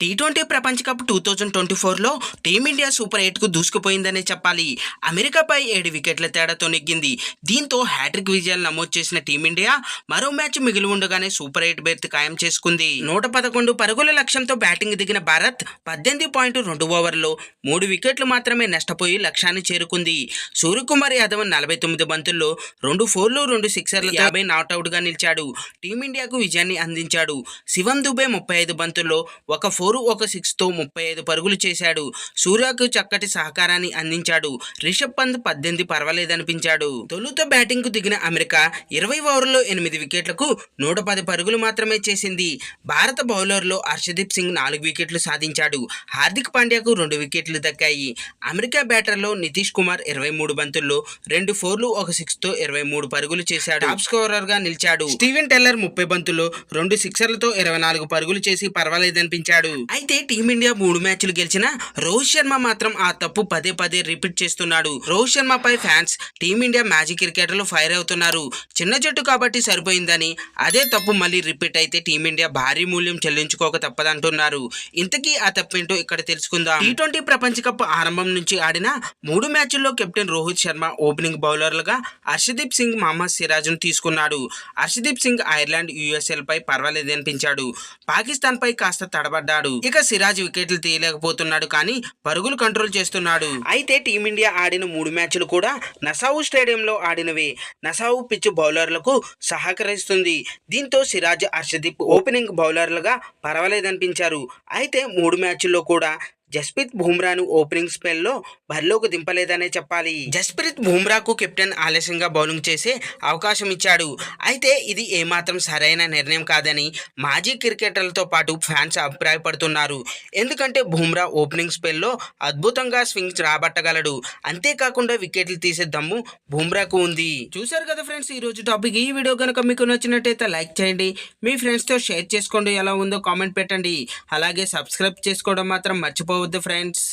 T20 ప్రపంచ cup 2024లో team India super 8కు దూసుకుపోయిందనే చెప్పాలి. అమెరికాపై 7 వికెట్ల తేడాతో నెగ్గింది. దీంతో హ్యాట్రిక్ విజయాలు నమోదు చేసిన టీమిండియా మరో మ్యాచ్ మిగిలి ఉండగానే సూపర్ 8 బెర్త్ ఖాయం చేసుకుంది. 111 పరుగుల లక్ష్యంతో బ్యాటింగ్ దిగిన భారత్ 18.2 ఓవర్లలో 3 వికెట్లు మాత్రమే నష్టపోయి లక్ష్యాన్ని చేరుకుంది. సూర్యకుమార్ యాదవ్ 49 బంతుల్లో 2 ఫోర్లు 2 సిక్సర్లతో 50 నాట్అవుట్గా నిలిచాడు. టీమిండియాకు విజయాన్ని అందించాడు. శివం దుబే 35 బంతుల్లో ఒక 4 ఒక 6తో 35 పరుగులు చేశాడు. సూర్యకు చక్కటి సహకారాన్ని అందించాడు. రిషబ్ పంత్ 18 పర్వాలేదనిపించాడు. తొలుత బ్యాటింగ్కు దిగిన అమెరికా 20 ఓవర్లలో 8 వికెట్లకు 110 పరుగులు మాత్రమే చేసింది. భారత బౌలర్లో హర్షదీప్ సింగ్ 4 వికెట్లు సాధించాడు. హార్దిక్ పాండ్యాకు 2 వికెట్లు దక్కాయి. అమెరికా బ్యాటర్లో నితీష్ కుమార్ 23 బంతుల్లో 2 ఫోర్లు ఒక 6తో 23 పరుగులు చేశాడు. టాప్ స్కోరర్గా నిలిచాడు. స్టీవెన్ టెల్లర్ 30 బంతుల్లో 2 సిక్సర్లతో 24 పరుగులు చేసి పర్వాలేదనిపించాడు. అయితే టీమిండియా 3 మ్యాచ్లు గెలిచినా రోహిత్ శర్మ మాత్రం ఆ తప్పు పదే పదే రిపీట్ చేస్తున్నాడు. రోహిత్ శర్మపై ఫ్యాన్స్ టీమిండియా మ్యాజిక్ క్రికెటర్లు ఫైర్ అవుతున్నారు. చిన్న జట్టు కాబట్టి సరిపోయిందని, అదే తప్పు మళ్ళీ రిపీట్ అయితే టీమిండియా భారీ మూల్యం చెల్లించుకోక తప్పదంటున్నారు. ఇంతకీ ఆ తప్పేంటో ఇక్కడ తెలుసుకుందాం. టీ20 ప్రపంచ కప్ ఆరంభం నుంచి ఆడిన 3 మ్యాచ్ల్లో కెప్టెన్ రోహిత్ శర్మ ఓపెనింగ్ బౌలర్లుగా హర్షదీప్ సింగ్, మహమ్మద్ సిరాజ్ను తీసుకున్నాడు. హర్షదీప్ సింగ్ ఐర్లాండ్, యుఎస్ఎల్ పై పర్వాలేదనిపించాడు. పాకిస్తాన్ పై కాస్త తడబడ్డాడు. ఇక సిరాజ్ వికెట్లు తీయలేకపోతున్నాడు, కానీ పరుగులు కంట్రోల్ చేస్తున్నాడు. అయితే టీమిండియా ఆడిన 3 మ్యాచ్లు కూడా నసావు స్టేడియంలో ఆడినవే. నసావు పిచ్ బౌలర్లకు సహకరిస్తుంది. దీంతో సిరాజ్, హర్షదీప్ ఓపెనింగ్ బౌలర్లుగా పర్వాలేదనిపించారు. అయితే 3 మ్యాచ్ల్లో కూడా జస్ప్రీత్ బుమ్రాను ఓపెనింగ్ స్పెల్లో బరిలోకి దింపలేదనే చెప్పాలి. జస్ప్రీత్ బుమ్రాకు కెప్టెన్ ఆలస్యంగా బౌలింగ్ చేసే అవకాశం ఇచ్చాడు. అయితే ఇది ఏమాత్రం సరైన నిర్ణయం కాదని మాజీ క్రికెటర్లతో పాటు ఫ్యాన్స్ అభిప్రాయపడుతున్నారు. ఎందుకంటే బుమ్రా ఓపెనింగ్ స్పెల్లో అద్భుతంగా స్వింగ్స్ రాబట్టగలడు. అంతేకాకుండా వికెట్లు తీసే దమ్ము బుమ్రాకు ఉంది. చూశారు కదా ఫ్రెండ్స్, ఈ రోజు టాపిక్. ఈ వీడియో కనుక మీకు నచ్చినట్టయితే లైక్ చేయండి. మీ ఫ్రెండ్స్తో షేర్ చేసుకోండి. ఎలా ఉందో కామెంట్ పెట్టండి. అలాగే సబ్స్క్రైబ్ చేసుకోవడం మాత్రం మర్చిపోవద్దు ఫ్రెండ్స్.